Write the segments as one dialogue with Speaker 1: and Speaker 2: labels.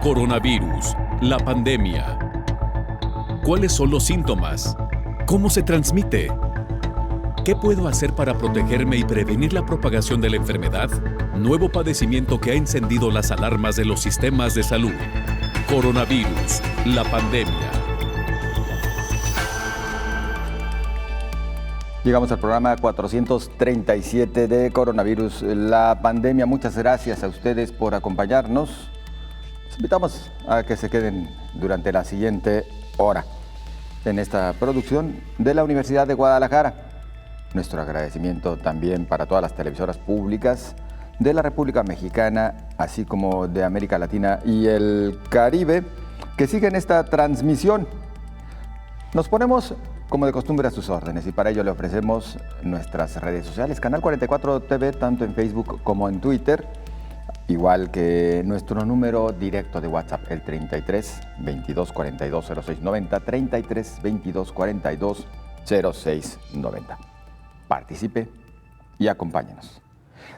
Speaker 1: Coronavirus, la pandemia. ¿Cuáles son los síntomas? ¿Cómo se transmite? ¿Qué puedo hacer para protegerme y prevenir la propagación de la enfermedad? Nuevo padecimiento que ha encendido las alarmas de los sistemas de salud. Coronavirus, la pandemia.
Speaker 2: Llegamos al programa 437 de Coronavirus, la pandemia. Muchas gracias a ustedes por acompañarnos. Les invitamos a que se queden durante la siguiente hora en esta producción de la Universidad de Guadalajara. Nuestro agradecimiento también para todas las televisoras públicas de la República Mexicana, así como de América Latina y el Caribe, que siguen esta transmisión. Nos ponemos, como de costumbre, a sus órdenes y para ello le ofrecemos nuestras redes sociales, Canal 44 TV, tanto en Facebook como en Twitter, igual que nuestro número directo de WhatsApp, el 33 22 42 06 90, 33 22 42 06 90. Participe y acompáñenos.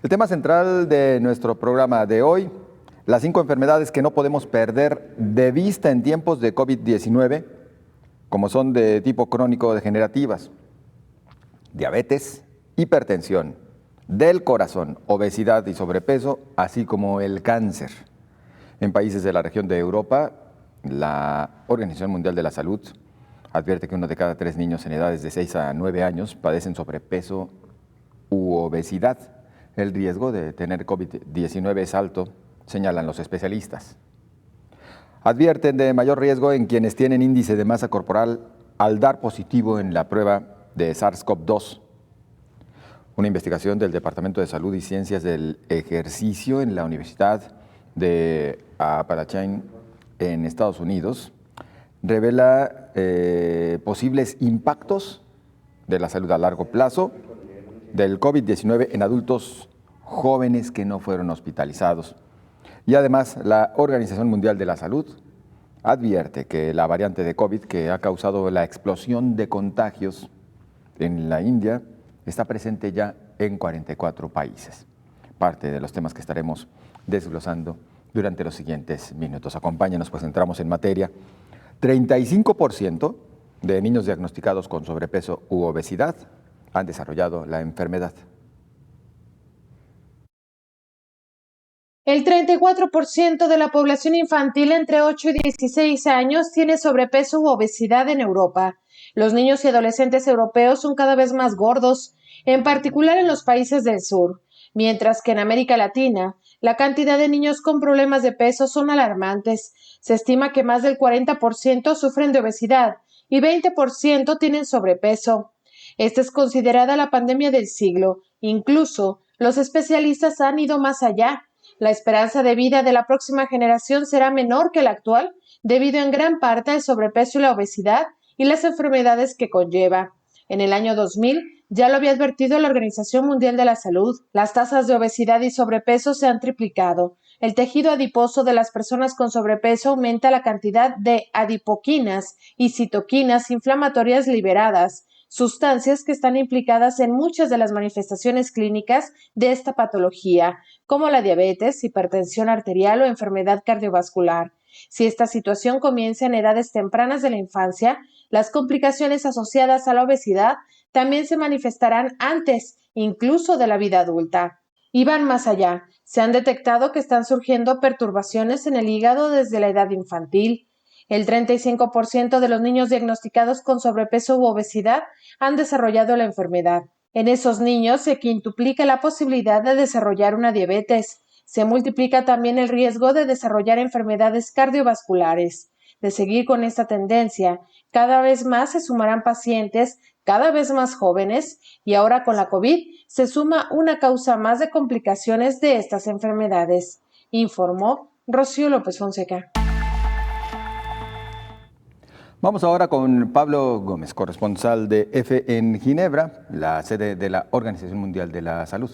Speaker 2: El tema central de nuestro programa de hoy, las 5 enfermedades que no podemos perder de vista en tiempos de COVID-19, como son de tipo crónico degenerativas, diabetes, hipertensión, del corazón, obesidad y sobrepeso, así como el cáncer. En países de la región de Europa, la Organización Mundial de la Salud advierte que 1 de cada 3 niños en edades de 6 a 9 años padecen sobrepeso u obesidad. El riesgo de tener COVID-19 es alto, señalan los especialistas. Advierten de mayor riesgo en quienes tienen índice de masa corporal al dar positivo en la prueba de SARS-CoV-2. Una investigación del Departamento de Salud y Ciencias del Ejercicio en la Universidad de Appalachian en Estados Unidos revela posibles impactos de la salud a largo plazo del COVID-19 en adultos jóvenes que no fueron hospitalizados. Y además, la Organización Mundial de la Salud advierte que la variante de COVID que ha causado la explosión de contagios en la India está presente ya en 44 países. Parte de los temas que estaremos desglosando durante los siguientes minutos. Acompáñenos, pues entramos en materia. 35% de niños diagnosticados con sobrepeso u obesidad han desarrollado la enfermedad.
Speaker 3: El 34% de la población infantil entre 8 y 16 años tiene sobrepeso u obesidad en Europa. Los niños y adolescentes europeos son cada vez más gordos, en particular en los países del sur, mientras que en América Latina, la cantidad de niños con problemas de peso son alarmantes. Se estima que más del 40% sufren de obesidad y 20% tienen sobrepeso. Esta es considerada la pandemia del siglo. Incluso, los especialistas han ido más allá. La esperanza de vida de la próxima generación será menor que la actual, debido en gran parte al sobrepeso y la obesidad y las enfermedades que conlleva. En el año 2000, ya lo había advertido la Organización Mundial de la Salud, las tasas de obesidad y sobrepeso se han triplicado. El tejido adiposo de las personas con sobrepeso aumenta la cantidad de adipoquinas y citoquinas inflamatorias liberadas, sustancias que están implicadas en muchas de las manifestaciones clínicas de esta patología, como la diabetes, hipertensión arterial o enfermedad cardiovascular. Si esta situación comienza en edades tempranas de la infancia, las complicaciones asociadas a la obesidad también se manifestarán antes, incluso de la vida adulta. Y van más allá. Se han detectado que están surgiendo perturbaciones en el hígado desde la edad infantil. El 35% de los niños diagnosticados con sobrepeso u obesidad han desarrollado la enfermedad. En esos niños se quintuplica la posibilidad de desarrollar una diabetes. Se multiplica también el riesgo de desarrollar enfermedades cardiovasculares. De seguir con esta tendencia, cada vez más se sumarán pacientes cada vez más jóvenes y ahora con la COVID se suma una causa más de complicaciones de estas enfermedades, informó Rocío López Fonseca.
Speaker 2: Vamos ahora con Pablo Gómez, corresponsal de EFE en Ginebra, la sede de la Organización Mundial de la Salud.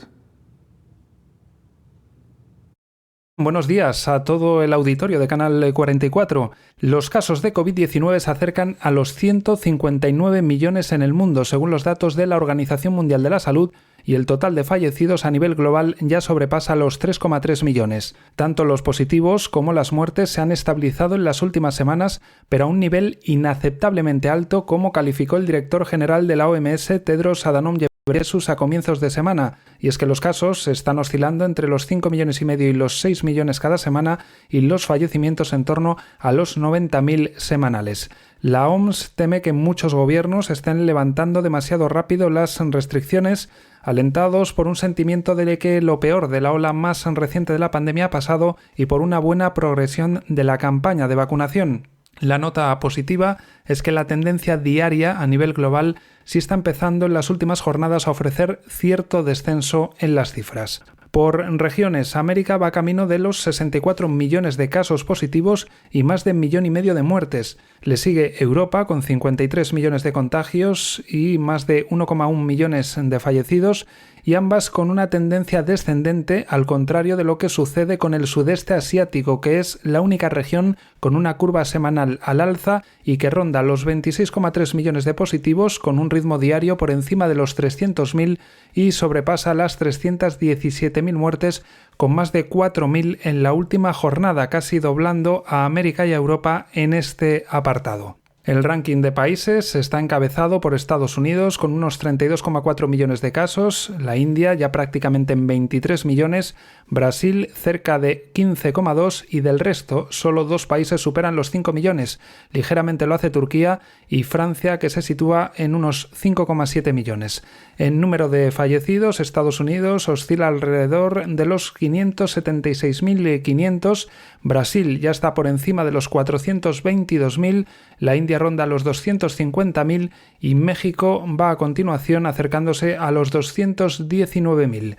Speaker 4: Buenos días a todo el auditorio de Canal 44. Los casos de COVID-19 se acercan a los 159 millones en el mundo, según los datos de la Organización Mundial de la Salud y el total de fallecidos a nivel global ya sobrepasa los 3,3 millones. Tanto los positivos como las muertes se han estabilizado en las últimas semanas, pero a un nivel inaceptablemente alto, como calificó el director general de la OMS, Tedros Adhanom Ghebreyesus, a comienzos de semana, y es que los casos están oscilando entre los 5,5 millones y los 6 millones cada semana y los fallecimientos en torno a los 90.000 semanales. La OMS teme que muchos gobiernos estén levantando demasiado rápido las restricciones, alentados por un sentimiento de que lo peor de la ola más reciente de la pandemia ha pasado y por una buena progresión de la campaña de vacunación. La nota positiva es que la tendencia diaria a nivel global sí está empezando en las últimas jornadas a ofrecer cierto descenso en las cifras. Por regiones, América va camino de los 64 millones de casos positivos y más de 1,5 millones de muertes. Le sigue Europa con 53 millones de contagios y más de 1,1 millones de fallecidos, y ambas con una tendencia descendente, al contrario de lo que sucede con el sudeste asiático, que es la única región con una curva semanal al alza y que ronda los 26,3 millones de positivos con un ritmo diario por encima de los 300.000 y sobrepasa las 317.000 muertes, con más de 4.000 en la última jornada, casi doblando a América y a Europa en este apartado. El ranking de países está encabezado por Estados Unidos con unos 32,4 millones de casos, la India ya prácticamente en 23 millones, Brasil cerca de 15,2 y del resto solo 2 países superan los 5 millones, ligeramente lo hace Turquía y Francia, que se sitúa en unos 5,7 millones. En número de fallecidos, Estados Unidos oscila alrededor de los 576.500, Brasil ya está por encima de los 422.000, la India ronda los 250.000 y México va a continuación acercándose a los 219.000.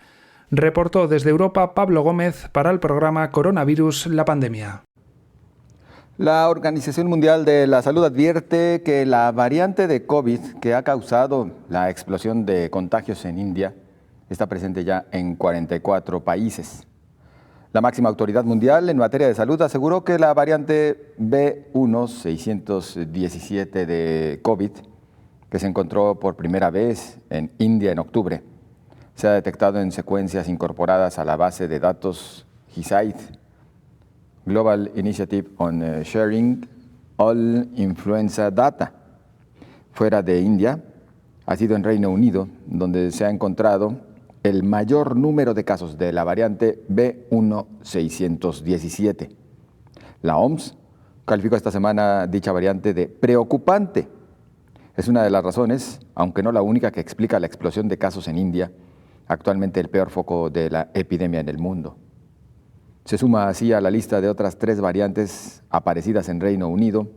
Speaker 4: Reportó desde Europa Pablo Gómez para el programa Coronavirus, la pandemia.
Speaker 2: La Organización Mundial de la Salud advierte que la variante de COVID que ha causado la explosión de contagios en India está presente ya en 44 países. La máxima autoridad mundial en materia de salud aseguró que la variante B1617 de COVID, que se encontró por primera vez en India en octubre, se ha detectado en secuencias incorporadas a la base de datos GISAID, Global Initiative on Sharing All Influenza Data. Fuera de India, ha sido en Reino Unido, donde se ha encontrado el mayor número de casos de la variante B1617. La OMS calificó esta semana dicha variante de preocupante. Es una de las razones, aunque no la única, que explica la explosión de casos en India, actualmente el peor foco de la epidemia en el mundo. Se suma así a la lista de otras 3 variantes aparecidas en Reino Unido,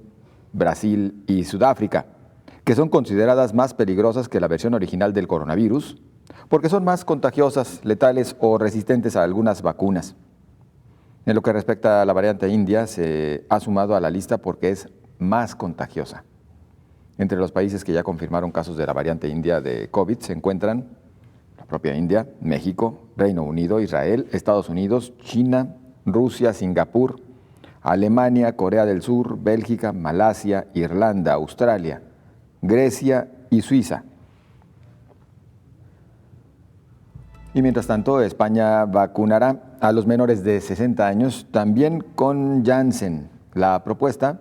Speaker 2: Brasil y Sudáfrica, que son consideradas más peligrosas que la versión original del coronavirus, porque son más contagiosas, letales o resistentes a algunas vacunas. En lo que respecta a la variante india, se ha sumado a la lista porque es más contagiosa. Entre los países que ya confirmaron casos de la variante india de COVID se encuentran la propia India, México, Reino Unido, Israel, Estados Unidos, China, Rusia, Singapur, Alemania, Corea del Sur, Bélgica, Malasia, Irlanda, Australia, Grecia y Suiza. Y mientras tanto, España vacunará a los menores de 60 años también con Janssen. La propuesta,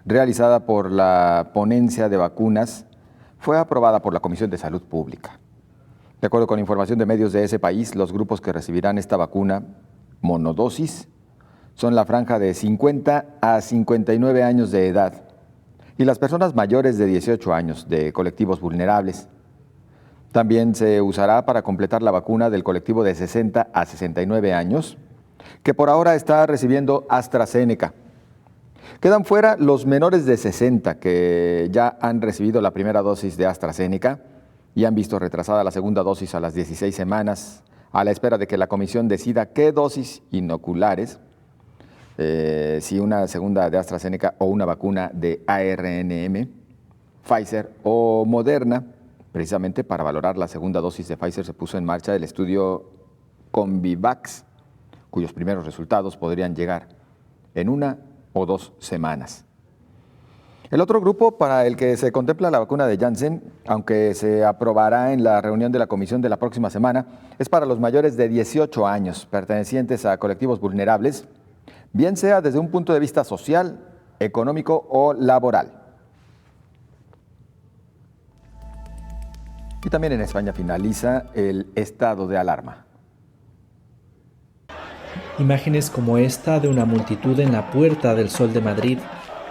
Speaker 2: realizada por la ponencia de vacunas, fue aprobada por la Comisión de Salud Pública. De acuerdo con información de medios de ese país, los grupos que recibirán esta vacuna monodosis son la franja de 50 a 59 años de edad y las personas mayores de 18 años de colectivos vulnerables. También se usará para completar la vacuna del colectivo de 60 a 69 años, que por ahora está recibiendo AstraZeneca. Quedan fuera los menores de 60 que ya han recibido la primera dosis de AstraZeneca y han visto retrasada la segunda dosis a las 16 semanas, a la espera de que la comisión decida qué dosis inoculares, si una segunda de AstraZeneca o una vacuna de ARNM, Pfizer o Moderna. Precisamente para valorar la segunda dosis de Pfizer se puso en marcha el estudio Convivax, cuyos primeros resultados podrían llegar en 1 o 2 semanas. El otro grupo para el que se contempla la vacuna de Janssen, aunque se aprobará en la reunión de la comisión de la próxima semana, es para los mayores de 18 años, pertenecientes a colectivos vulnerables, bien sea desde un punto de vista social, económico o laboral. Y también en España finaliza el estado de alarma.
Speaker 5: Imágenes como esta de una multitud en la Puerta del Sol de Madrid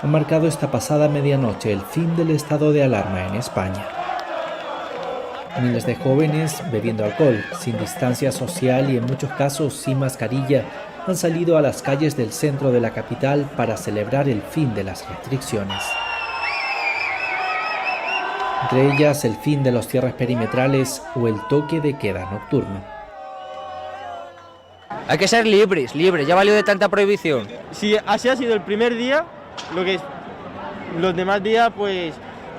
Speaker 5: han marcado esta pasada medianoche el fin del estado de alarma en España. Miles de jóvenes bebiendo alcohol, sin distancia social y en muchos casos sin mascarilla, han salido a las calles del centro de la capital para celebrar el fin de las restricciones. Entre ellas el fin de los cierres perimetrales o el toque de queda nocturno.
Speaker 6: Hay que ser libres, ya valió de tanta prohibición.
Speaker 7: Si así ha sido el primer día, los demás días pues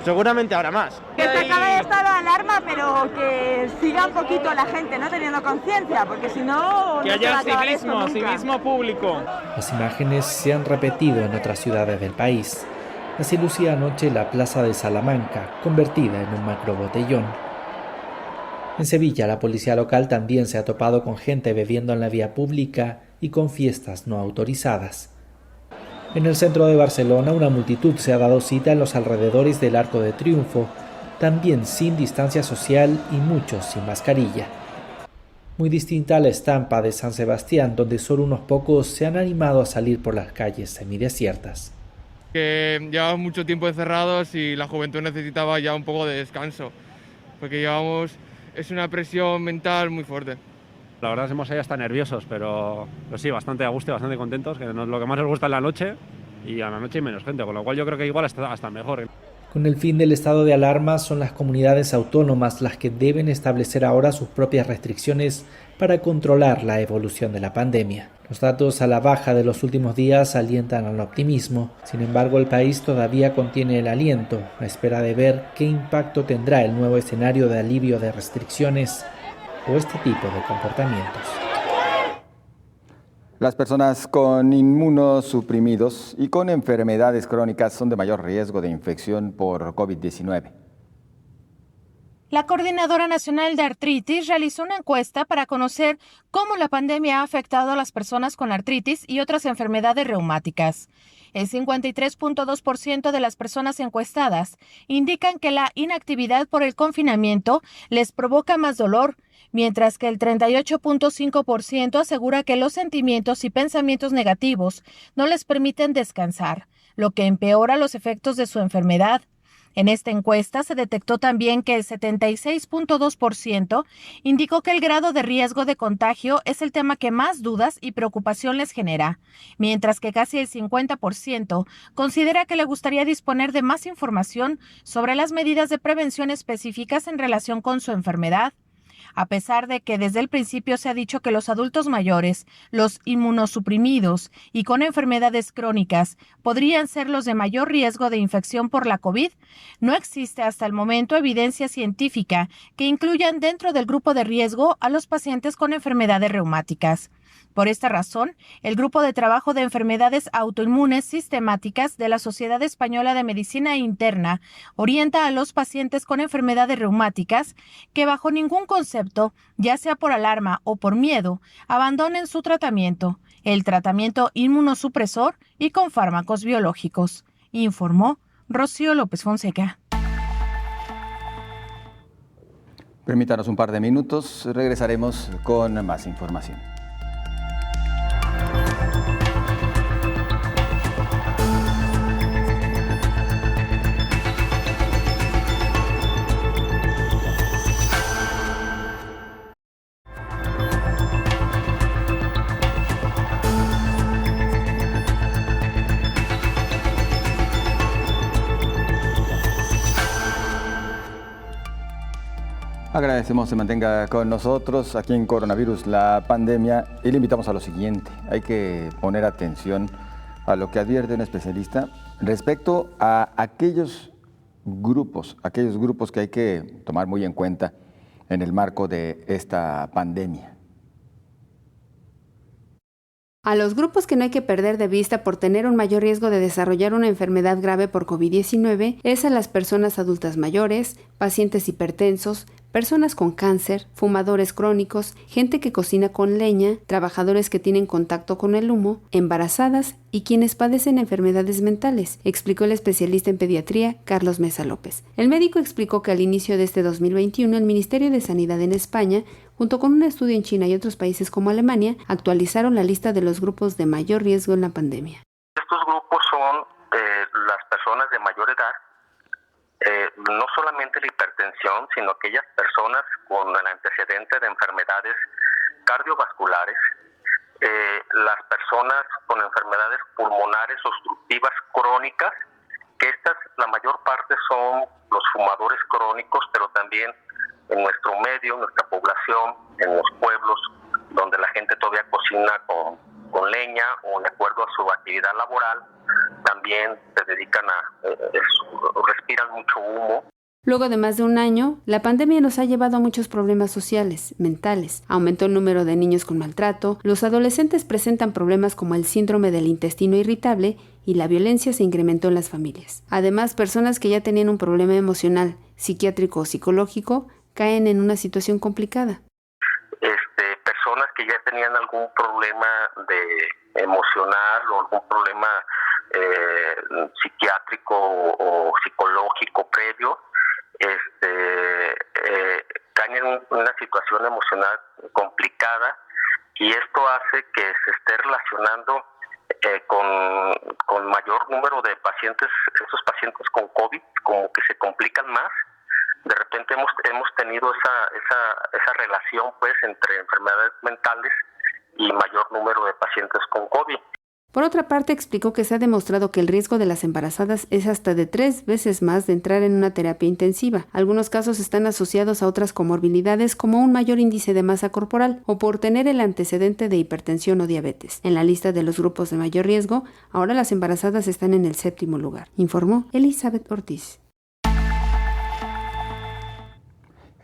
Speaker 7: seguramente habrá más.
Speaker 8: Que se acabe el estado de alarma, pero que siga un poquito la gente, ¿no? Teniendo conciencia, porque si no...
Speaker 7: Que haya civismo público.
Speaker 5: Las imágenes se han repetido en otras ciudades del país. Así lucía anoche la plaza de Salamanca, convertida en un macrobotellón. En Sevilla, la policía local también se ha topado con gente bebiendo en la vía pública y con fiestas no autorizadas. En el centro de Barcelona, una multitud se ha dado cita en los alrededores del Arco de Triunfo, también sin distancia social y muchos sin mascarilla. Muy distinta a la estampa de San Sebastián, donde solo unos pocos se han animado a salir por las calles semidesiertas.
Speaker 9: Que llevamos mucho tiempo encerrados y la juventud necesitaba ya un poco de descanso, porque es una presión mental muy fuerte.
Speaker 10: La verdad hemos ahí hasta nerviosos, pero sí, bastante a gusto y bastante contentos, que lo que más nos gusta es la noche, y a la noche hay menos gente, con lo cual yo creo que igual hasta mejor.
Speaker 5: Con el fin del estado de alarma, son las comunidades autónomas las que deben establecer ahora sus propias restricciones para controlar la evolución de la pandemia. Los datos a la baja de los últimos días alientan al optimismo. Sin embargo, el país todavía contiene el aliento, a espera de ver qué impacto tendrá el nuevo escenario de alivio de restricciones o este tipo de comportamientos.
Speaker 2: Las personas con inmunosuprimidos y con enfermedades crónicas son de mayor riesgo de infección por COVID-19.
Speaker 3: La Coordinadora Nacional de Artritis realizó una encuesta para conocer cómo la pandemia ha afectado a las personas con artritis y otras enfermedades reumáticas. El 53.2% de las personas encuestadas indican que la inactividad por el confinamiento les provoca más dolor, mientras que el 38.5% asegura que los sentimientos y pensamientos negativos no les permiten descansar, lo que empeora los efectos de su enfermedad. En esta encuesta se detectó también que el 76.2% indicó que el grado de riesgo de contagio es el tema que más dudas y preocupación les genera, mientras que casi el 50% considera que le gustaría disponer de más información sobre las medidas de prevención específicas en relación con su enfermedad. A pesar de que desde el principio se ha dicho que los adultos mayores, los inmunosuprimidos y con enfermedades crónicas podrían ser los de mayor riesgo de infección por la COVID, no existe hasta el momento evidencia científica que incluyan dentro del grupo de riesgo a los pacientes con enfermedades reumáticas. Por esta razón, el Grupo de Trabajo de Enfermedades Autoinmunes Sistemáticas de la Sociedad Española de Medicina Interna orienta a los pacientes con enfermedades reumáticas que bajo ningún concepto, ya sea por alarma o por miedo, abandonen su tratamiento, el tratamiento inmunosupresor y con fármacos biológicos, informó Rocío López Fonseca.
Speaker 2: Permítanos un par de minutos, regresaremos con más información. Agradecemos se mantenga con nosotros aquí en Coronavirus, la pandemia, y le invitamos a lo siguiente. Hay que poner atención a lo que advierte un especialista respecto a aquellos grupos que hay que tomar muy en cuenta en el marco de esta pandemia.
Speaker 11: A los grupos que no hay que perder de vista por tener un mayor riesgo de desarrollar una enfermedad grave por COVID-19 es a las personas adultas mayores, pacientes hipertensos, personas con cáncer, fumadores crónicos, gente que cocina con leña, trabajadores que tienen contacto con el humo, embarazadas y quienes padecen enfermedades mentales, explicó el especialista en pediatría Carlos Mesa López. El médico explicó que al inicio de este 2021 el Ministerio de Sanidad en España, junto con un estudio en China y otros países como Alemania, actualizaron la lista de los grupos de mayor riesgo en la pandemia.
Speaker 12: Estos grupos son las personas de mayor edad, no solamente la hipertensión, sino aquellas personas con el antecedente de enfermedades cardiovasculares, las personas con enfermedades pulmonares obstructivas crónicas, que estas la mayor parte son los fumadores crónicos, pero también en nuestro medio, en nuestra población, en los pueblos, donde la gente todavía cocina con leña o de acuerdo a su actividad laboral, también se dedican respiran mucho humo.
Speaker 11: Luego de más de un año, la pandemia nos ha llevado a muchos problemas sociales, mentales. Aumentó el número de niños con maltrato, los adolescentes presentan problemas como el síndrome del intestino irritable y la violencia se incrementó en las familias. Además, personas que ya tenían un problema emocional, psiquiátrico o psicológico, caen en una situación complicada.
Speaker 12: Personas que ya tenían algún problema emocional o algún problema psiquiátrico o psicológico previo, caen en una situación emocional complicada y esto hace que se esté relacionando con mayor número de pacientes, esos pacientes con COVID como que se complican más. De repente hemos tenido esa relación pues entre enfermedades mentales y mayor número de pacientes con COVID.
Speaker 11: Por otra parte, explicó que se ha demostrado que el riesgo de las embarazadas es hasta de 3 veces más de entrar en una terapia intensiva. Algunos casos están asociados a otras comorbilidades como un mayor índice de masa corporal o por tener el antecedente de hipertensión o diabetes. En la lista de los grupos de mayor riesgo, ahora las embarazadas están en el 7º lugar, informó Elizabeth Ortiz.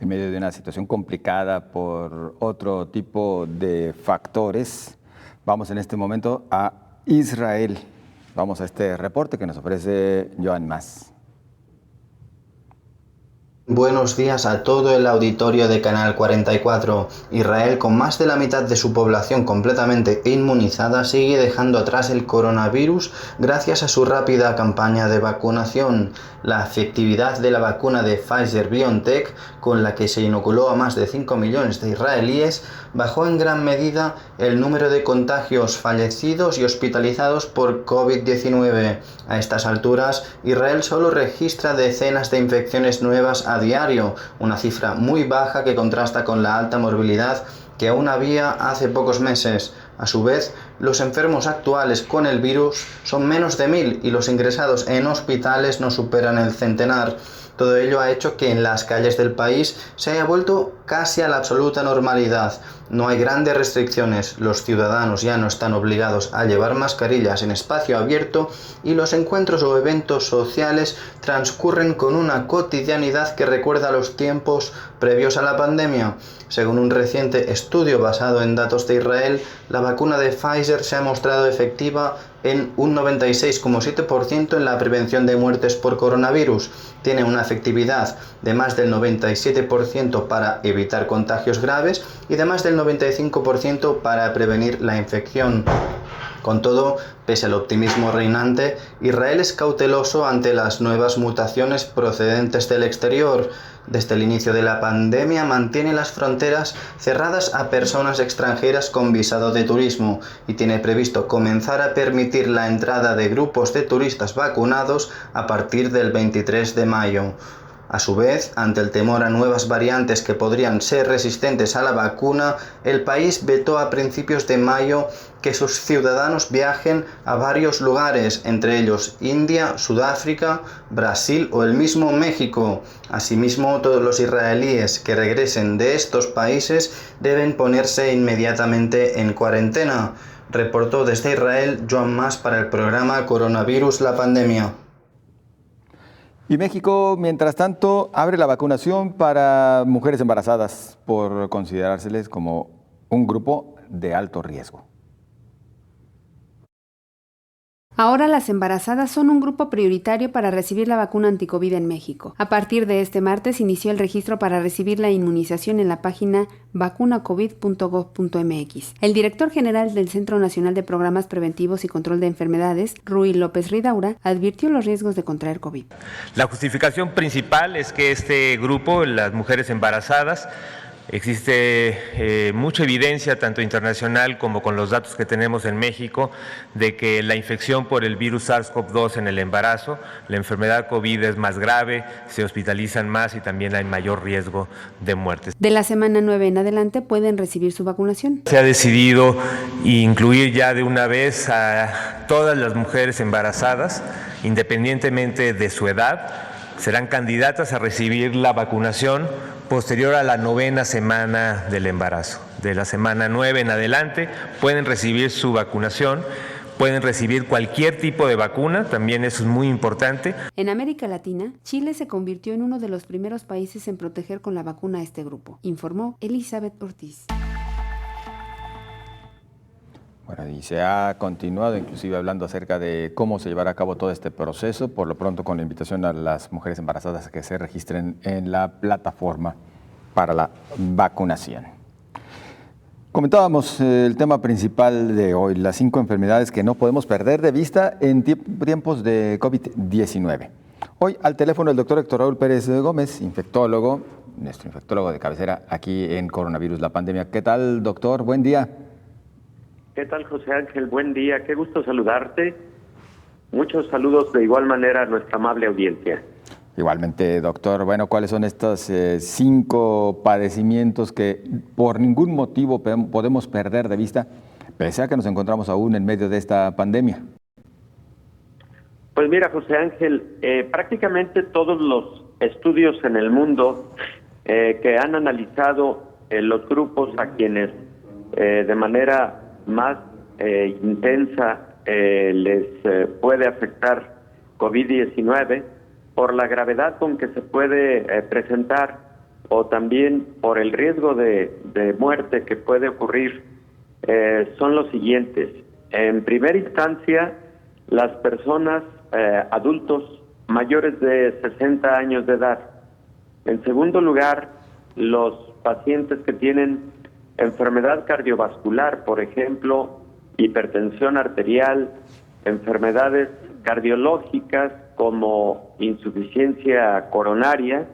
Speaker 2: En medio de una situación complicada por otro tipo de factores, vamos en este momento a Israel. Vamos a este reporte que nos ofrece Joan Mas.
Speaker 13: Buenos días a todo el auditorio de Canal 44. Israel, con más de la mitad de su población completamente inmunizada, sigue dejando atrás el coronavirus gracias a su rápida campaña de vacunación. La efectividad de la vacuna de Pfizer-BioNTech, con la que se inoculó a más de 5 millones de israelíes, bajó en gran medida el número de contagios, fallecidos y hospitalizados por COVID-19. A estas alturas, Israel solo registra decenas de infecciones nuevas a diario, una cifra muy baja que contrasta con la alta morbilidad que aún había hace pocos meses. A su vez, los enfermos actuales con el virus son menos de 1000 y los ingresados en hospitales no superan el centenar. Todo ello ha hecho que en las calles del país se haya vuelto casi a la absoluta normalidad. No hay grandes restricciones, los ciudadanos ya no están obligados a llevar mascarillas en espacio abierto y los encuentros o eventos sociales transcurren con una cotidianidad que recuerda a los tiempos previos a la pandemia. Según un reciente estudio basado en datos de Israel, la vacuna de Pfizer se ha mostrado efectiva en un 96,7% en la prevención de muertes por coronavirus. Tiene una efectividad de más del 97% para evitar contagios graves y de más del 95% para prevenir la infección. Con todo, pese al optimismo reinante, Israel es cauteloso ante las nuevas mutaciones procedentes del exterior. Desde el inicio de la pandemia mantiene las fronteras cerradas a personas extranjeras con visado de turismo y tiene previsto comenzar a permitir la entrada de grupos de turistas vacunados a partir del 23 de mayo. A su vez, ante el temor a nuevas variantes que podrían ser resistentes a la vacuna, el país vetó a principios de mayo que sus ciudadanos viajen a varios lugares, entre ellos India, Sudáfrica, Brasil o el mismo México. Asimismo, todos los israelíes que regresen de estos países deben ponerse inmediatamente en cuarentena. Reportó desde Israel Joan Mas para el programa Coronavirus, la pandemia.
Speaker 2: Y México, mientras tanto, abre la vacunación para mujeres embarazadas por considerárseles como un grupo de alto riesgo.
Speaker 11: Ahora las embarazadas son un grupo prioritario para recibir la vacuna anticovid en México. A partir de este martes inició el registro para recibir la inmunización en la página vacunacovid.gov.mx. El director general del Centro Nacional de Programas Preventivos y Control de Enfermedades, Rui López Ridaura, advirtió los riesgos de contraer COVID.
Speaker 14: La justificación principal es que este grupo, las mujeres embarazadas, existe mucha evidencia, tanto internacional como con los datos que tenemos en México, de que la infección por el virus SARS-CoV-2 en el embarazo, la enfermedad COVID es más grave, se hospitalizan más y también hay mayor riesgo de muerte.
Speaker 11: De la semana 9 en adelante pueden recibir su vacunación.
Speaker 14: Se ha decidido incluir ya de una vez a todas las mujeres embarazadas, independientemente de su edad, serán candidatas a recibir la vacunación posterior a la 9ª semana del embarazo. De la semana 9 en adelante pueden recibir su vacunación, pueden recibir cualquier tipo de vacuna, también eso es muy importante.
Speaker 11: En América Latina, Chile se convirtió en uno de los primeros países en proteger con la vacuna a este grupo, informó Elizabeth Ortiz.
Speaker 2: Bueno, y se ha continuado inclusive hablando acerca de cómo se llevará a cabo todo este proceso, por lo pronto con la invitación a las mujeres embarazadas a que se registren en la plataforma para la vacunación. Comentábamos el tema principal de hoy, las 5 enfermedades que no podemos perder de vista en tiempos de COVID-19. Hoy al teléfono el doctor Héctor Raúl Pérez Gómez, infectólogo, nuestro infectólogo de cabecera aquí en Coronavirus, la pandemia. ¿Qué tal, doctor? Buen día.
Speaker 15: ¿Qué tal, José Ángel? Buen día, qué gusto saludarte. Muchos saludos de igual manera a nuestra amable audiencia.
Speaker 2: Igualmente, doctor. Bueno, ¿cuáles son estos 5 padecimientos que por ningún motivo podemos perder de vista, pese a que nos encontramos aún en medio de esta pandemia?
Speaker 15: Pues mira, José Ángel, prácticamente todos los estudios en el mundo que han analizado los grupos a quienes de manera más intensa les puede afectar COVID-19 por la gravedad con que se puede presentar o también por el riesgo de muerte que puede ocurrir, son los siguientes. En primera instancia, las personas adultos mayores de 60 años de edad. En segundo lugar, los pacientes que tienen enfermedad cardiovascular, por ejemplo, hipertensión arterial, enfermedades cardiológicas como insuficiencia coronaria,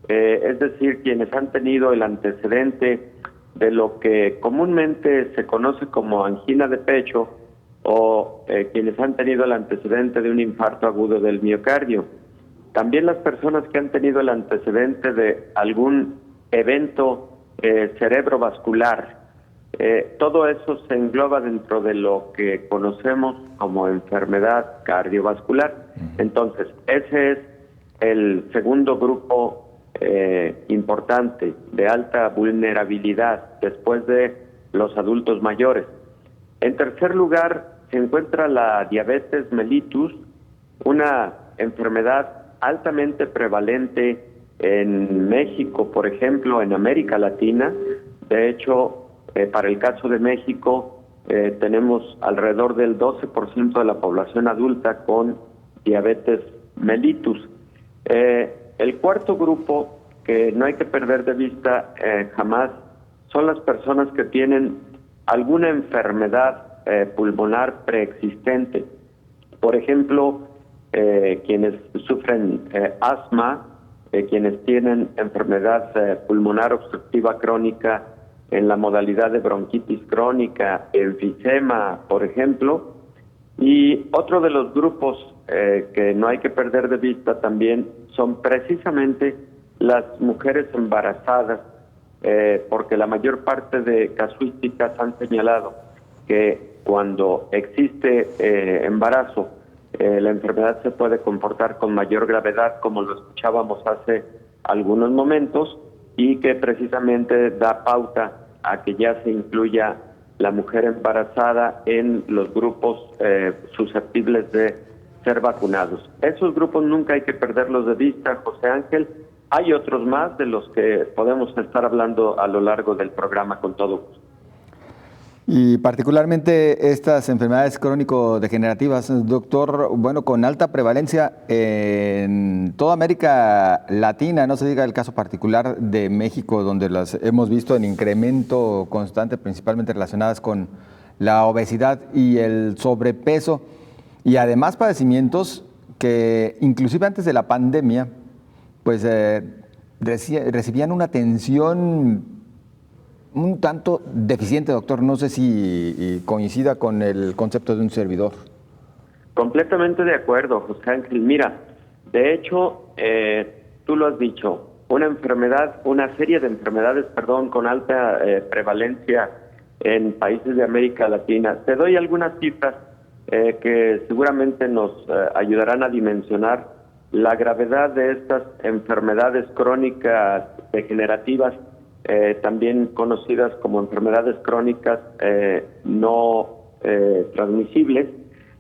Speaker 15: es decir, quienes han tenido el antecedente de lo que comúnmente se conoce como angina de pecho o quienes han tenido el antecedente de un infarto agudo del miocardio. También las personas que han tenido el antecedente de algún evento cerebrovascular. Todo eso se engloba dentro de lo que conocemos como enfermedad cardiovascular. Entonces, ese es el segundo grupo importante de alta vulnerabilidad después de los adultos mayores. En tercer lugar, se encuentra la diabetes mellitus, una enfermedad altamente prevalente en México, por ejemplo, en América Latina. De hecho, para el caso de México, tenemos alrededor del 12% de la población adulta con diabetes mellitus. El cuarto grupo que no hay que perder de vista jamás son las personas que tienen alguna enfermedad pulmonar preexistente. Por ejemplo, quienes sufren asma, quienes tienen enfermedad pulmonar obstructiva crónica en la modalidad de bronquitis crónica, enfisema, por ejemplo. Y otro de los grupos que no hay que perder de vista también son precisamente las mujeres embarazadas, porque la mayor parte de casuísticas han señalado que cuando existe embarazo, la enfermedad se puede comportar con mayor gravedad, como lo escuchábamos hace algunos momentos, y que precisamente da pauta a que ya se incluya la mujer embarazada en los grupos susceptibles de ser vacunados. Esos grupos nunca hay que perderlos de vista, José Ángel. Hay otros más de los que podemos estar hablando a lo largo del programa con todo gusto.
Speaker 2: Y particularmente estas enfermedades crónico-degenerativas, doctor, bueno, con alta prevalencia en toda América Latina, no se diga el caso particular de México, donde las hemos visto en incremento constante, principalmente relacionadas con la obesidad y el sobrepeso, y además padecimientos que inclusive antes de la pandemia, pues recibían una atención un tanto deficiente, doctor. No sé si coincida con el concepto de un servidor.
Speaker 15: Completamente de acuerdo, José Ángel. Mira, de hecho, tú lo has dicho, una serie de enfermedades, con alta prevalencia en países de América Latina. Te doy algunas cifras que seguramente nos ayudarán a dimensionar la gravedad de estas enfermedades crónicas degenerativas, también conocidas como enfermedades crónicas no transmisibles.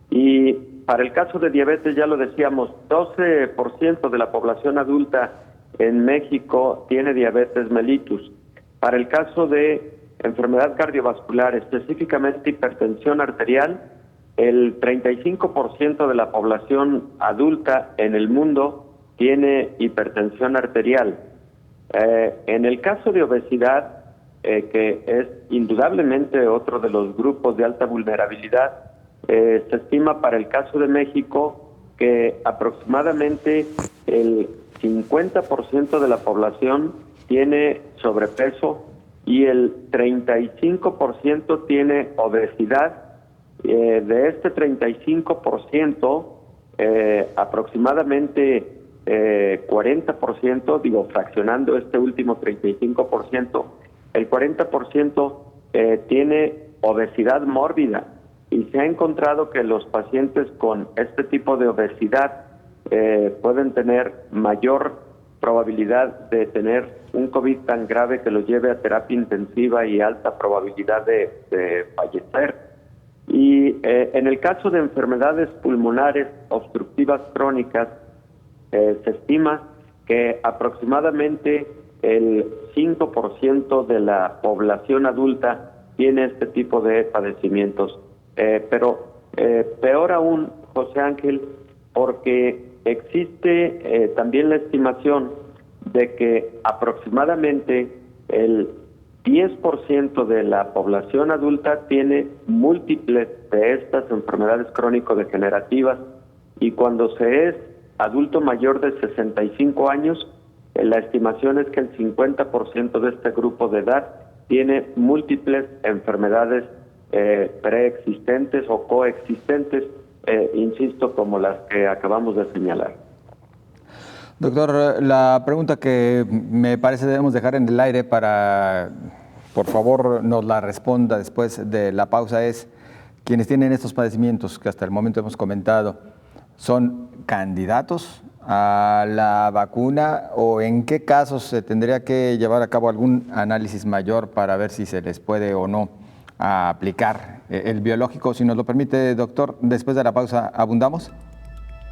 Speaker 15: Y para el caso de diabetes, ya lo decíamos, 12% de la población adulta en México tiene diabetes mellitus. Para el caso de enfermedad cardiovascular, específicamente hipertensión arterial, el 35% de la población adulta en el mundo tiene hipertensión arterial. En el caso de obesidad, que es indudablemente otro de los grupos de alta vulnerabilidad, se estima para el caso de México que aproximadamente el 50% de la población tiene sobrepeso y el 35% tiene obesidad. De este 35%, aproximadamente 40%, fraccionando este último 35%, el 40% tiene obesidad mórbida, y se ha encontrado que los pacientes con este tipo de obesidad pueden tener mayor probabilidad de tener un COVID tan grave que los lleve a terapia intensiva y alta probabilidad de fallecer. Y en el caso de enfermedades pulmonares obstructivas crónicas, se estima que aproximadamente el 5% de la población adulta tiene este tipo de padecimientos. Pero peor aún, José Ángel, porque existe también la estimación de que aproximadamente el 10% de la población adulta tiene múltiples de estas enfermedades crónico-degenerativas, y cuando se es adulto mayor de 65 años, la estimación es que el 50% de este grupo de edad tiene múltiples enfermedades preexistentes o coexistentes, insisto, como las que acabamos de señalar.
Speaker 2: Doctor, la pregunta que me parece debemos dejar en el aire para, por favor, nos la responda después de la pausa es, quienes tienen estos padecimientos que hasta el momento hemos comentado, ¿son candidatos a la vacuna o en qué casos se tendría que llevar a cabo algún análisis mayor para ver si se les puede o no aplicar el biológico? Si nos lo permite, doctor, después de la pausa, ¿abundamos?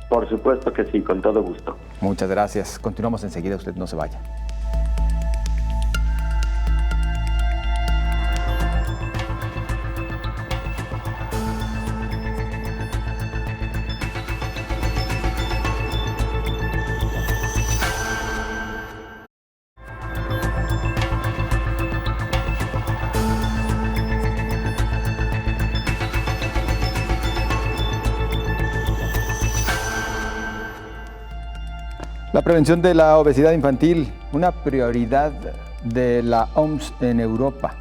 Speaker 15: Por supuesto que sí, con todo gusto.
Speaker 2: Muchas gracias. Continuamos enseguida, usted no se vaya. La prevención de la obesidad infantil, una prioridad de la OMS en Europa.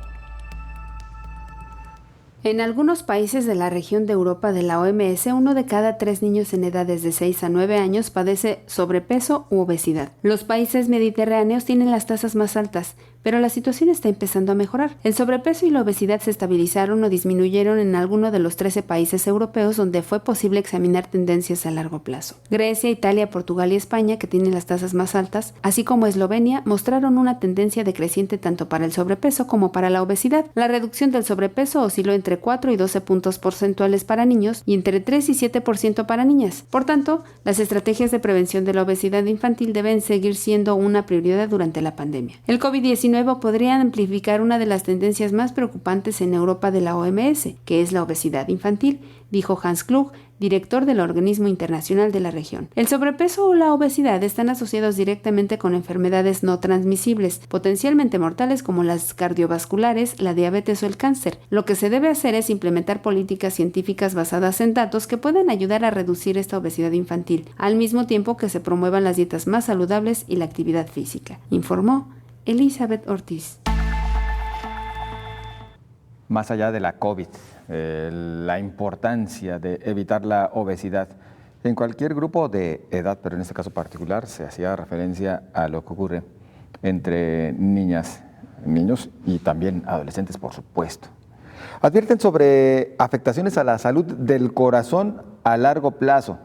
Speaker 11: En algunos países de la región de Europa de la OMS, 1 de cada 3 niños en edades de 6 a 9 años padece sobrepeso u obesidad. Los países mediterráneos tienen las tasas más altas, pero la situación está empezando a mejorar. El sobrepeso y la obesidad se estabilizaron o disminuyeron en alguno de los 13 países europeos donde fue posible examinar tendencias a largo plazo. Grecia, Italia, Portugal y España, que tienen las tasas más altas, así como Eslovenia, mostraron una tendencia decreciente tanto para el sobrepeso como para la obesidad. La reducción del sobrepeso osciló entre 4 y 12 puntos porcentuales para niños y entre 3 y 7% para niñas. Por tanto, las estrategias de prevención de la obesidad infantil deben seguir siendo una prioridad durante la pandemia. El COVID-19 COVID-19 podría amplificar una de las tendencias más preocupantes en Europa de la OMS, que es la obesidad infantil, dijo Hans Klug, director del organismo internacional de la región. El sobrepeso o la obesidad están asociados directamente con enfermedades no transmisibles, potencialmente mortales como las cardiovasculares, la diabetes o el cáncer. Lo que se debe hacer es implementar políticas científicas basadas en datos que pueden ayudar a reducir esta obesidad infantil, al mismo tiempo que se promuevan las dietas más saludables y la actividad física, informó Elizabeth Ortiz.
Speaker 2: Más allá de la COVID, la importancia de evitar la obesidad en cualquier grupo de edad, pero en este caso particular se hacía referencia a lo que ocurre entre niñas, niños y también adolescentes, por supuesto. Advierten sobre afectaciones a la salud del corazón a largo plazo.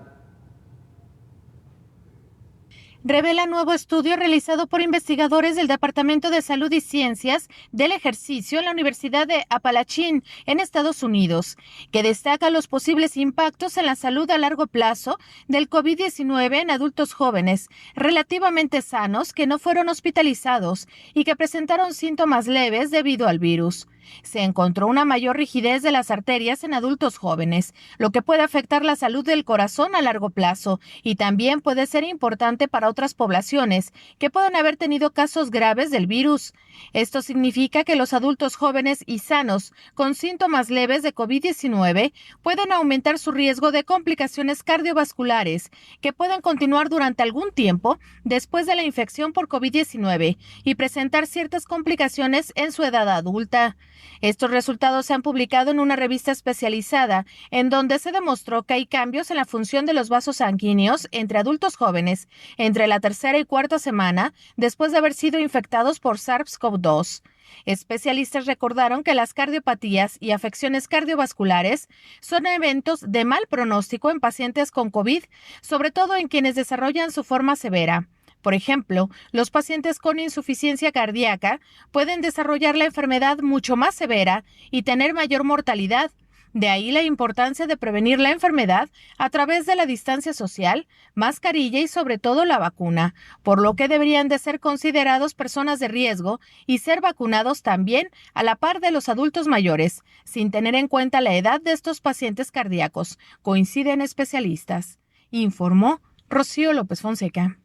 Speaker 16: Revela nuevo estudio realizado por investigadores del Departamento de Salud y Ciencias del Ejercicio en la Universidad de Appalachian, en Estados Unidos, que destaca los posibles impactos en la salud a largo plazo del COVID-19 en adultos jóvenes, relativamente sanos, que no fueron hospitalizados y que presentaron síntomas leves debido al virus. Se encontró una mayor rigidez de las arterias en adultos jóvenes, lo que puede afectar la salud del corazón a largo plazo y también puede ser importante para otras poblaciones que pueden haber tenido casos graves del virus. Esto significa que los adultos jóvenes y sanos con síntomas leves de COVID-19 pueden aumentar su riesgo de complicaciones cardiovasculares que pueden continuar durante algún tiempo después de la infección por COVID-19 y presentar ciertas complicaciones en su edad adulta. Estos resultados se han publicado en una revista especializada en donde se demostró que hay cambios en la función de los vasos sanguíneos entre adultos jóvenes entre la tercera y cuarta semana después de haber sido infectados por SARS-CoV-2. Especialistas recordaron que las cardiopatías y afecciones cardiovasculares son eventos de mal pronóstico en pacientes con COVID, sobre todo en quienes desarrollan su forma severa. Por ejemplo, los pacientes con insuficiencia cardíaca pueden desarrollar la enfermedad mucho más severa y tener mayor mortalidad. De ahí la importancia de prevenir la enfermedad a través de la distancia social, mascarilla y sobre todo la vacuna, por lo que deberían de ser considerados personas de riesgo y ser vacunados también a la par de los adultos mayores, sin tener en cuenta la edad de estos pacientes cardíacos, coinciden especialistas. Informó Rocío López Fonseca.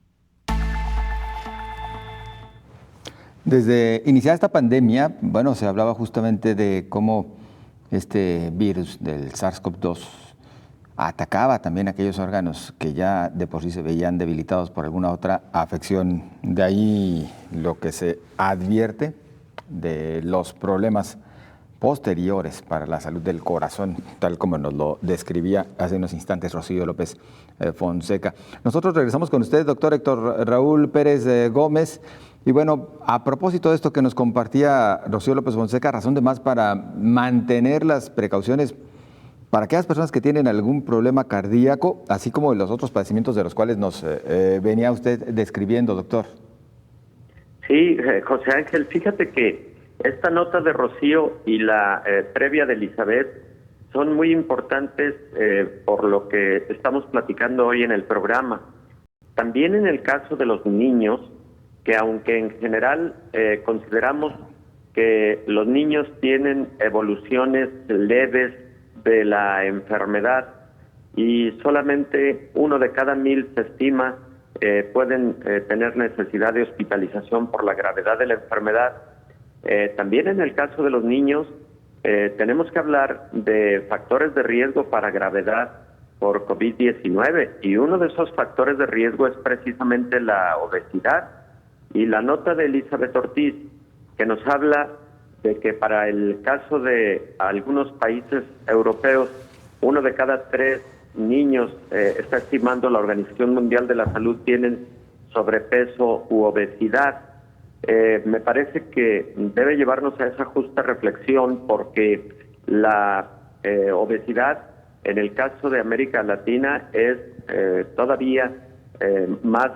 Speaker 2: Desde iniciada esta pandemia, se hablaba justamente de cómo este virus del SARS-CoV-2 atacaba también aquellos órganos que ya de por sí se veían debilitados por alguna otra afección. De ahí lo que se advierte de los problemas posteriores para la salud del corazón, tal como nos lo describía hace unos instantes Rocío López Fonseca. Nosotros regresamos con usted, doctor Héctor Raúl Pérez Gómez. Y a propósito de esto que nos compartía Rocío López Fonseca, razón de más para mantener las precauciones para aquellas personas que tienen algún problema cardíaco, así como los otros padecimientos de los cuales nos venía usted describiendo, doctor.
Speaker 15: Sí, José Ángel, fíjate que esta nota de Rocío y la previa de Elizabeth son muy importantes por lo que estamos platicando hoy en el programa. También en el caso de los niños, que aunque en general consideramos que los niños tienen evoluciones leves de la enfermedad y solamente 1 de cada 1000 se estima pueden tener necesidad de hospitalización por la gravedad de la enfermedad, también en el caso de los niños tenemos que hablar de factores de riesgo para gravedad por COVID-19 y uno de esos factores de riesgo es precisamente la obesidad. Y la nota de Elizabeth Ortiz, que nos habla de que para el caso de algunos países europeos, 1 de cada 3 niños, está estimando la Organización Mundial de la Salud, tienen sobrepeso u obesidad. Me parece que debe llevarnos a esa justa reflexión porque la obesidad, en el caso de América Latina, es todavía más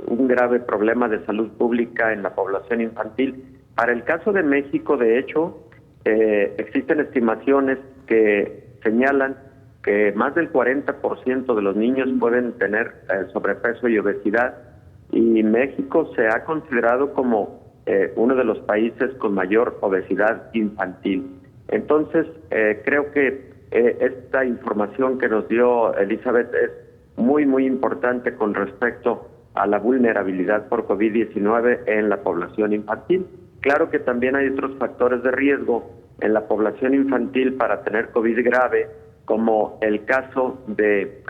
Speaker 15: un grave problema de salud pública en la población infantil. Para el caso de México, de hecho, existen estimaciones que señalan que más del 40% de los niños pueden tener sobrepeso y obesidad, y México se ha considerado como uno de los países con mayor obesidad infantil. Entonces, creo que esta información que nos dio Elizabeth es muy, muy importante con respecto a la vulnerabilidad por COVID-19 en la población infantil. Claro que también hay otros factores de riesgo en la población infantil para tener COVID grave, como el caso de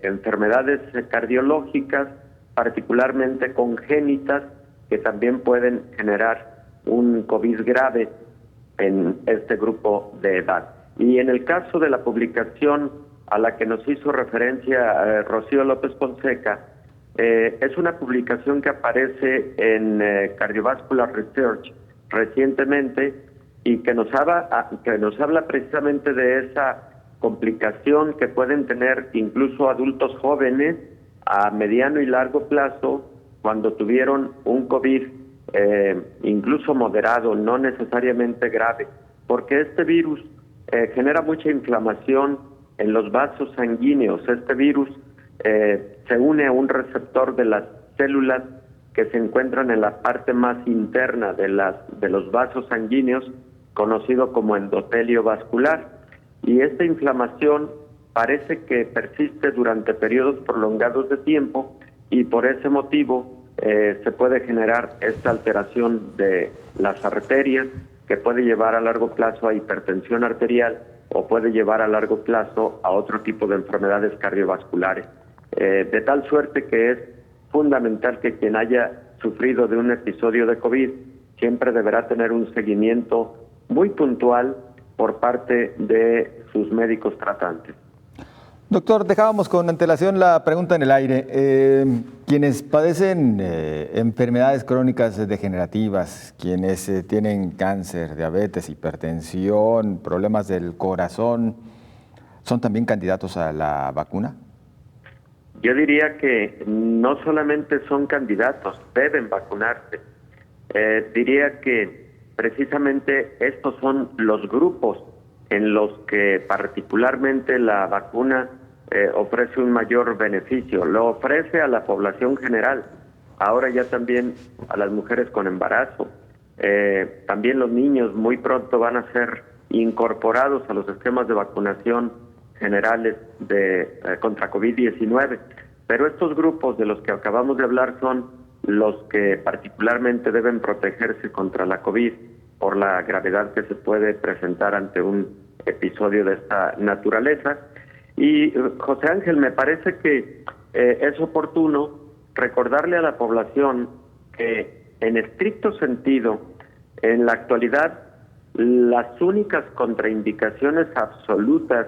Speaker 15: enfermedades cardiológicas, particularmente congénitas, que también pueden generar un COVID grave en este grupo de edad. Y en el caso de la publicación a la que nos hizo referencia Rocío López Fonseca, es una publicación que aparece en Cardiovascular Research recientemente y que nos habla precisamente de esa complicación que pueden tener incluso adultos jóvenes a mediano y largo plazo cuando tuvieron un COVID incluso moderado, no necesariamente grave, porque este virus genera mucha inflamación en los vasos sanguíneos. Este virus se une a un receptor de las células que se encuentran en la parte más interna de los vasos sanguíneos, conocido como endotelio vascular. Y esta inflamación parece que persiste durante periodos prolongados de tiempo y por ese motivo se puede generar esta alteración de las arterias que puede llevar a largo plazo a hipertensión arterial o puede llevar a largo plazo a otro tipo de enfermedades cardiovasculares. De tal suerte que es fundamental que quien haya sufrido de un episodio de COVID siempre deberá tener un seguimiento muy puntual por parte de sus médicos tratantes.
Speaker 2: Doctor, dejábamos con antelación la pregunta en el aire. Quienes padecen enfermedades crónicas degenerativas, quienes tienen cáncer, diabetes, hipertensión, problemas del corazón, ¿son también candidatos a la vacuna?
Speaker 15: Yo diría que no solamente son candidatos, deben vacunarse. Diría que precisamente estos son los grupos en los que particularmente la vacuna ofrece un mayor beneficio. Lo ofrece a la población general, ahora ya también a las mujeres con embarazo. También los niños muy pronto van a ser incorporados a los esquemas de vacunación generales contra COVID-19. Pero estos grupos de los que acabamos de hablar son los que particularmente deben protegerse contra la COVID por la gravedad que se puede presentar ante un episodio de esta naturaleza. Y José Ángel, me parece que es oportuno recordarle a la población que en estricto sentido, en la actualidad, las únicas contraindicaciones absolutas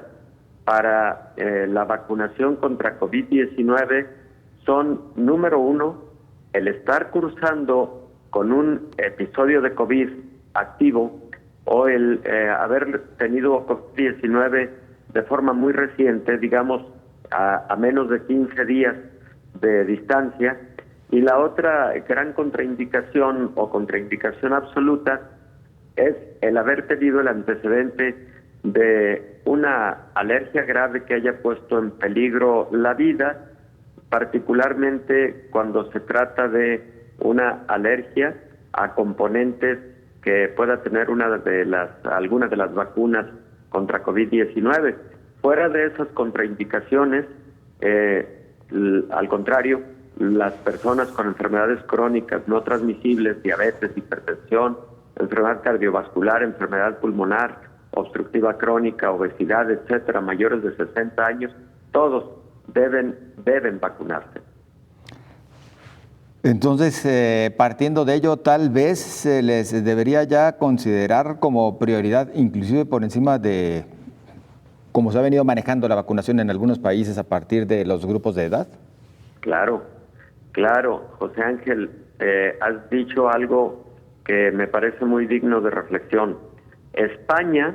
Speaker 15: para la vacunación contra COVID-19 son, número uno, el estar cursando con un episodio de COVID activo o el haber tenido COVID-19 de forma muy reciente, digamos a menos de 15 días de distancia. Y la otra gran contraindicación o contraindicación absoluta es el haber tenido el antecedente de una alergia grave que haya puesto en peligro la vida, particularmente cuando se trata de una alergia a componentes que pueda tener alguna de las vacunas contra COVID-19. Fuera de esas contraindicaciones, al contrario, las personas con enfermedades crónicas no transmisibles, diabetes, hipertensión, enfermedad cardiovascular, enfermedad pulmonar, obstructiva crónica, obesidad, etcétera, mayores de 60 años, todos deben vacunarse.
Speaker 2: Entonces, partiendo de ello, tal vez se les debería ya considerar como prioridad, inclusive por encima de cómo se ha venido manejando la vacunación en algunos países a partir de los grupos de edad.
Speaker 15: Claro, José Ángel, has dicho algo que me parece muy digno de reflexión. España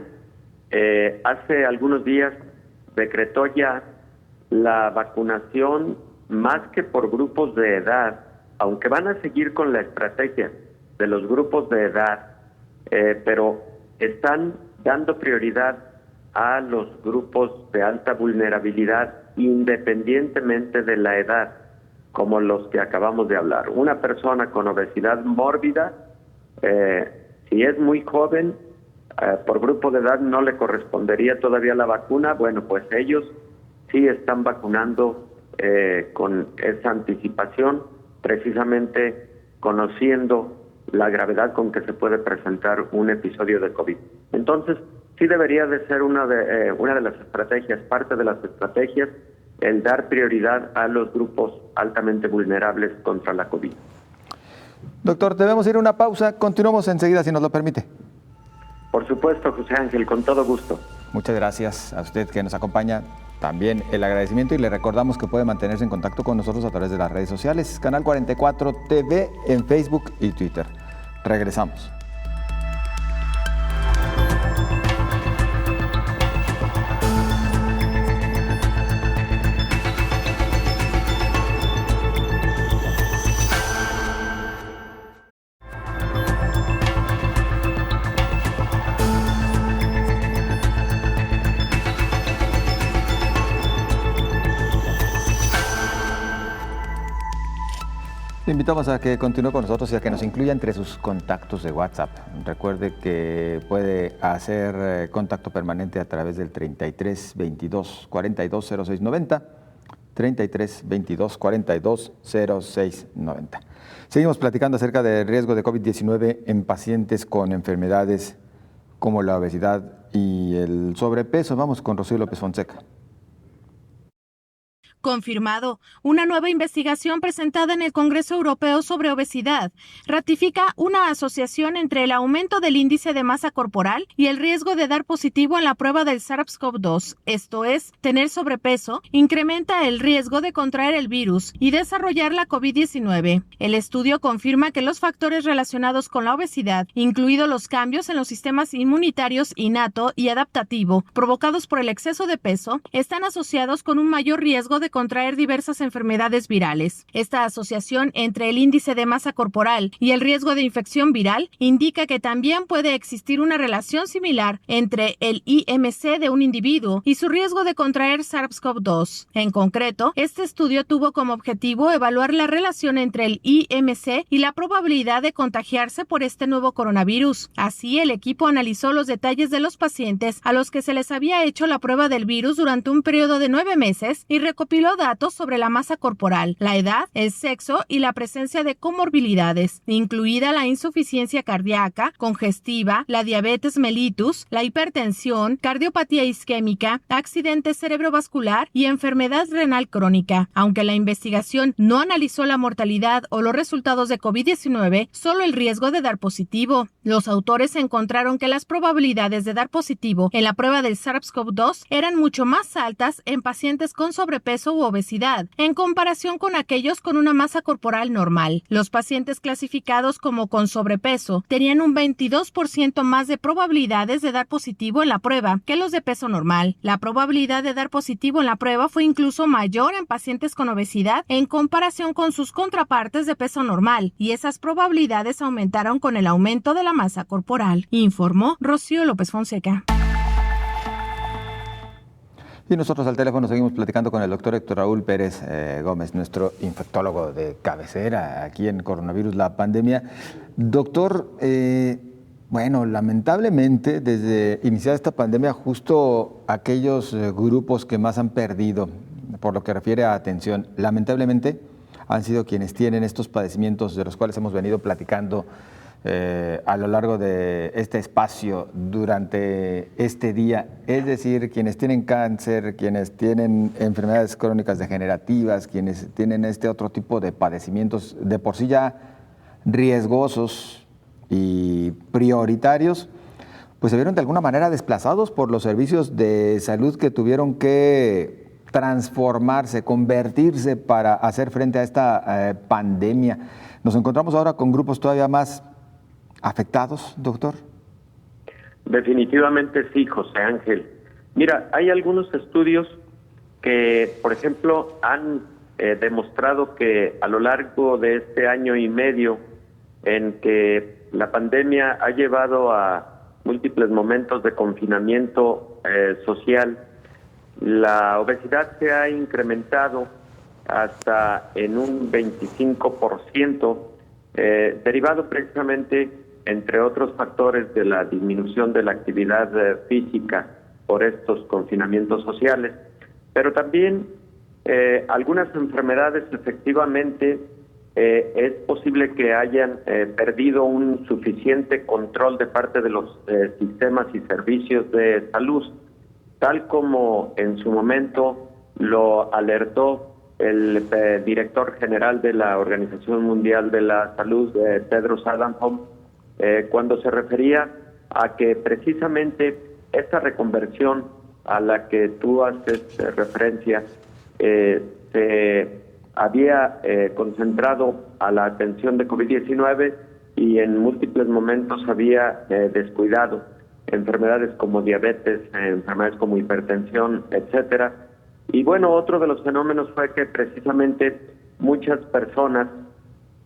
Speaker 15: hace algunos días decretó ya la vacunación más que por grupos de edad, aunque van a seguir con la estrategia de los grupos de edad, pero están dando prioridad a los grupos de alta vulnerabilidad independientemente de la edad. como los que acabamos de hablar. Una persona con obesidad mórbida, si es muy joven, por grupo de edad no le correspondería todavía la vacuna. Bueno, pues ellos sí están vacunando con esa anticipación, precisamente conociendo la gravedad con que se puede presentar un episodio de COVID. Entonces, sí debería de ser una de las estrategias, parte de las estrategias, el dar prioridad a los grupos altamente vulnerables contra la COVID.
Speaker 2: Doctor, debemos ir a una pausa. Continuamos enseguida, si nos lo permite.
Speaker 15: Por supuesto, José Ángel, con todo gusto.
Speaker 2: Muchas gracias a usted que nos acompaña. También el agradecimiento y le recordamos que puede mantenerse en contacto con nosotros a través de las redes sociales, Canal 44 TV en Facebook y Twitter. Regresamos. Le invitamos a que continúe con nosotros y a que nos incluya entre sus contactos de WhatsApp. Recuerde que puede hacer contacto permanente a través del 33 22 42 06 90, 33 22 42 06 90. Seguimos platicando acerca del riesgo de COVID-19 en pacientes con enfermedades como la obesidad y el sobrepeso. Vamos con Rocío López Fonseca.
Speaker 16: Confirmado. Una nueva investigación presentada en el Congreso Europeo sobre obesidad ratifica una asociación entre el aumento del índice de masa corporal y el riesgo de dar positivo en la prueba del SARS-CoV-2. Esto es, tener sobrepeso incrementa el riesgo de contraer el virus y desarrollar la COVID-19. El estudio confirma que los factores relacionados con la obesidad, incluidos los cambios en los sistemas inmunitarios innato y adaptativo provocados por el exceso de peso, están asociados con un mayor riesgo de contraer diversas enfermedades virales. Esta asociación entre el índice de masa corporal y el riesgo de infección viral indica que también puede existir una relación similar entre el IMC de un individuo y su riesgo de contraer SARS-CoV-2. En concreto, este estudio tuvo como objetivo evaluar la relación entre el IMC y la probabilidad de contagiarse por este nuevo coronavirus. Así, el equipo analizó los detalles de los pacientes a los que se les había hecho la prueba del virus durante un periodo de 9 meses y recopiló datos sobre la masa corporal, la edad, el sexo y la presencia de comorbilidades, incluida la insuficiencia cardíaca, congestiva, la diabetes mellitus, la hipertensión, cardiopatía isquémica, accidente cerebrovascular y enfermedad renal crónica. Aunque la investigación no analizó la mortalidad o los resultados de COVID-19, solo el riesgo de dar positivo. Los autores encontraron que las probabilidades de dar positivo en la prueba del SARS-CoV-2 eran mucho más altas en pacientes con sobrepeso u obesidad, en comparación con aquellos con una masa corporal normal. Los pacientes clasificados como con sobrepeso tenían un 22% más de probabilidades de dar positivo en la prueba que los de peso normal. La probabilidad de dar positivo en la prueba fue incluso mayor en pacientes con obesidad en comparación con sus contrapartes de peso normal, y esas probabilidades aumentaron con el aumento de la masa corporal, informó Rocío López Fonseca.
Speaker 2: Y nosotros al teléfono seguimos platicando con el doctor Héctor Raúl Pérez Gómez, nuestro infectólogo de cabecera aquí en Coronavirus, la pandemia. Doctor, bueno, lamentablemente desde iniciada esta pandemia, justo aquellos grupos que más han perdido, por lo que refiere a atención, lamentablemente han sido quienes tienen estos padecimientos de los cuales hemos venido platicando a lo largo de este espacio durante este día, es decir, quienes tienen cáncer, quienes tienen enfermedades crónicas degenerativas, quienes tienen este otro tipo de padecimientos de por sí ya riesgosos y prioritarios, pues se vieron de alguna manera desplazados por los servicios de salud que tuvieron que transformarse, convertirse para hacer frente a esta pandemia. Nos encontramos ahora con grupos todavía más afectados, doctor.
Speaker 15: Definitivamente sí, José Ángel. Mira, hay algunos estudios que, por ejemplo, han demostrado que a lo largo de este año y medio en que la pandemia ha llevado a múltiples momentos de confinamiento social, la obesidad se ha incrementado hasta en un 25%, derivado precisamente, entre otros factores, de la disminución de la actividad física por estos confinamientos sociales. Pero también algunas enfermedades efectivamente es posible que hayan perdido un suficiente control de parte de los sistemas y servicios de salud, tal como en su momento lo alertó el director general de la Organización Mundial de la Salud, Tedros Adhanom, cuando se refería a que precisamente esta reconversión a la que tú haces referencia se había concentrado a la atención de COVID-19 y en múltiples momentos había descuidado enfermedades como diabetes, enfermedades como hipertensión, etcétera. Y bueno, otro de los fenómenos fue que precisamente muchas personas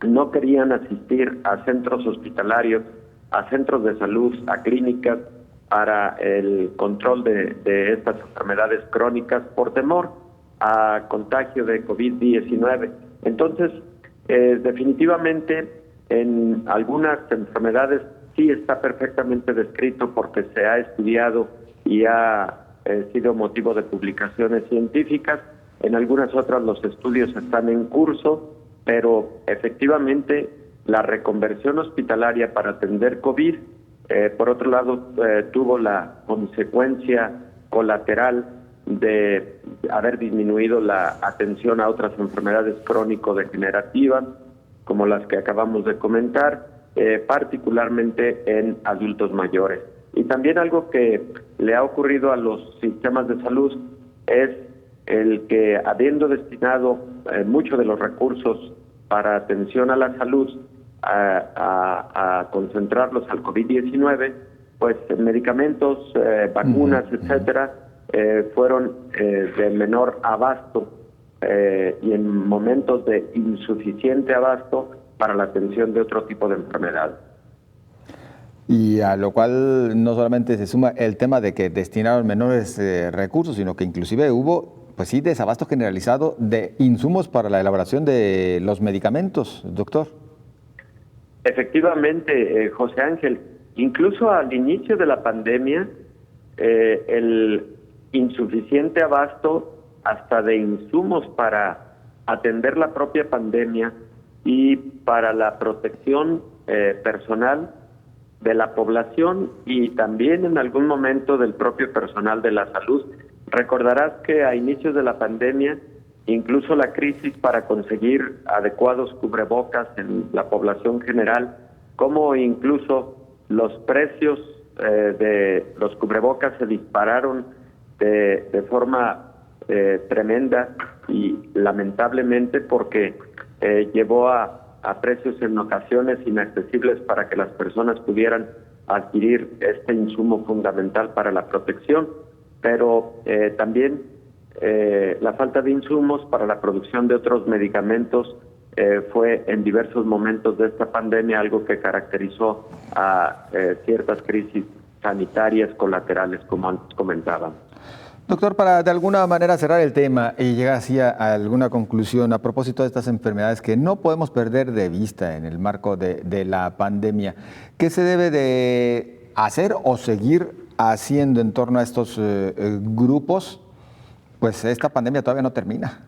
Speaker 15: no querían asistir a centros hospitalarios, a centros de salud, a clínicas para el control de estas enfermedades crónicas por temor a contagio de COVID-19. Entonces, definitivamente en algunas enfermedades sí está perfectamente descrito porque se ha estudiado y ha sido motivo de publicaciones científicas. En algunas otras los estudios están en curso, pero efectivamente la reconversión hospitalaria para atender COVID, por otro lado, tuvo la consecuencia colateral de haber disminuido la atención a otras enfermedades crónico-degenerativas, como las que acabamos de comentar, particularmente en adultos mayores. Y también algo que le ha ocurrido a los sistemas de salud es el que, habiendo destinado mucho de los recursos para atención a la salud, a concentrarlos al COVID-19, pues medicamentos, vacunas, etcétera, fueron de menor abasto y en momentos de insuficiente abasto para la atención de otro tipo de enfermedades.
Speaker 2: Y a lo cual no solamente se suma el tema de que destinaron menores recursos, sino que inclusive hubo, pues sí, desabasto generalizado de insumos para la elaboración de los medicamentos, doctor.
Speaker 15: Efectivamente, José Ángel, incluso al inicio de la pandemia, el insuficiente abasto hasta de insumos para atender la propia pandemia y para la protección personal de la población y también en algún momento del propio personal de la salud. Recordarás que a inicios de la pandemia, incluso la crisis para conseguir adecuados cubrebocas en la población general, como incluso los precios de los cubrebocas se dispararon de forma tremenda y lamentablemente porque llevó a precios en ocasiones inaccesibles para que las personas pudieran adquirir este insumo fundamental para la protección, pero también la falta de insumos para la producción de otros medicamentos fue en diversos momentos de esta pandemia algo que caracterizó a ciertas crisis sanitarias colaterales, como antes comentaba.
Speaker 2: Doctor, para de alguna manera cerrar el tema y llegar así a alguna conclusión a propósito de estas enfermedades que no podemos perder de vista en el marco de la pandemia, ¿qué se debe de hacer o seguir haciendo en torno a estos grupos? Pues esta pandemia todavía no termina.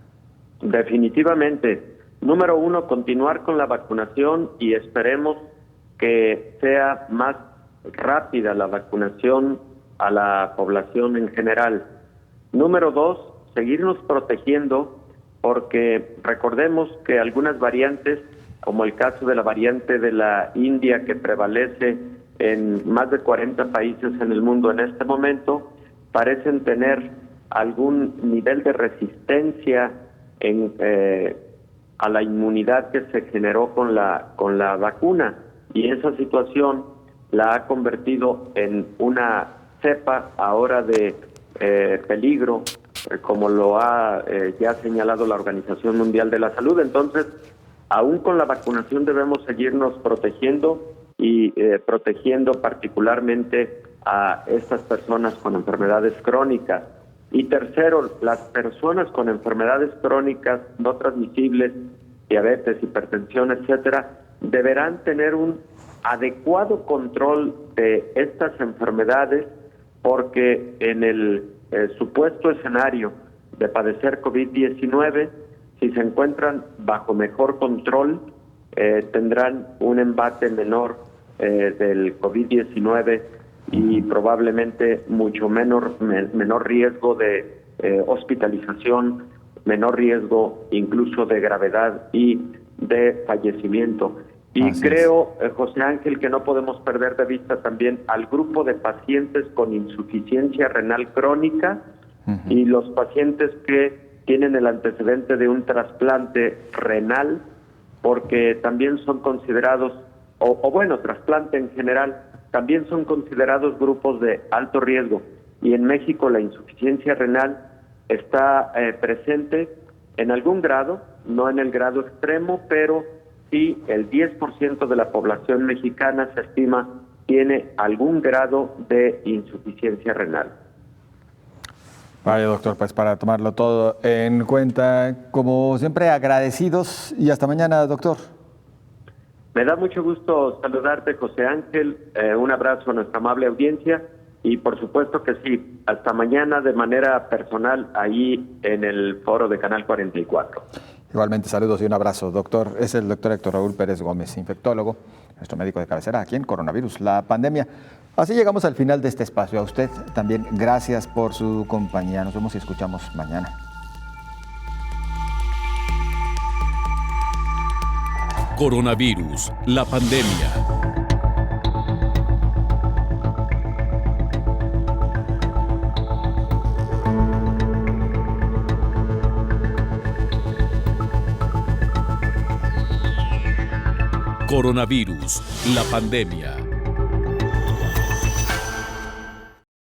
Speaker 15: Definitivamente. Número uno, continuar con la vacunación y esperemos que sea más rápida la vacunación a la población en general. Número dos, seguirnos protegiendo porque recordemos que algunas variantes, como el caso de la variante de la India que prevalece en más de 40 países en el mundo en este momento, parecen tener algún nivel de resistencia a la inmunidad que se generó con la vacuna, y esa situación la ha convertido en una cepa ahora de peligro, como lo ha ya señalado la Organización Mundial de la Salud. Entonces, aún con la vacunación debemos seguirnos protegiendo y protegiendo particularmente a estas personas con enfermedades crónicas. Y tercero, las personas con enfermedades crónicas no transmisibles, diabetes, hipertensión, etcétera, deberán tener un adecuado control de estas enfermedades, porque en el supuesto escenario de padecer COVID-19, si se encuentran bajo mejor control, tendrán un embate menor del COVID-19 y probablemente mucho menor riesgo de hospitalización, menor riesgo incluso de gravedad y de fallecimiento. Y creo, José Ángel, que no podemos perder de vista también al grupo de pacientes con insuficiencia renal crónica y los pacientes que tienen el antecedente de un trasplante renal, porque también son considerados, trasplante en general, también son considerados grupos de alto riesgo. Y en México la insuficiencia renal está presente en algún grado, no en el grado extremo, pero sí el 10% de la población mexicana se estima tiene algún grado de insuficiencia renal.
Speaker 2: Vaya, doctor, pues para tomarlo todo en cuenta, como siempre, agradecidos y hasta mañana, doctor.
Speaker 15: Me da mucho gusto saludarte, José Ángel, un abrazo a nuestra amable audiencia y por supuesto que sí, hasta mañana de manera personal ahí en el foro de Canal 44.
Speaker 2: Igualmente, saludos y un abrazo, doctor. Es el doctor Héctor Raúl Pérez Gómez, infectólogo, nuestro médico de cabecera aquí en Coronavirus, la pandemia. Así llegamos al final de este espacio. A usted también gracias por su compañía. Nos vemos y escuchamos mañana.
Speaker 1: Coronavirus, la pandemia. Coronavirus, la pandemia.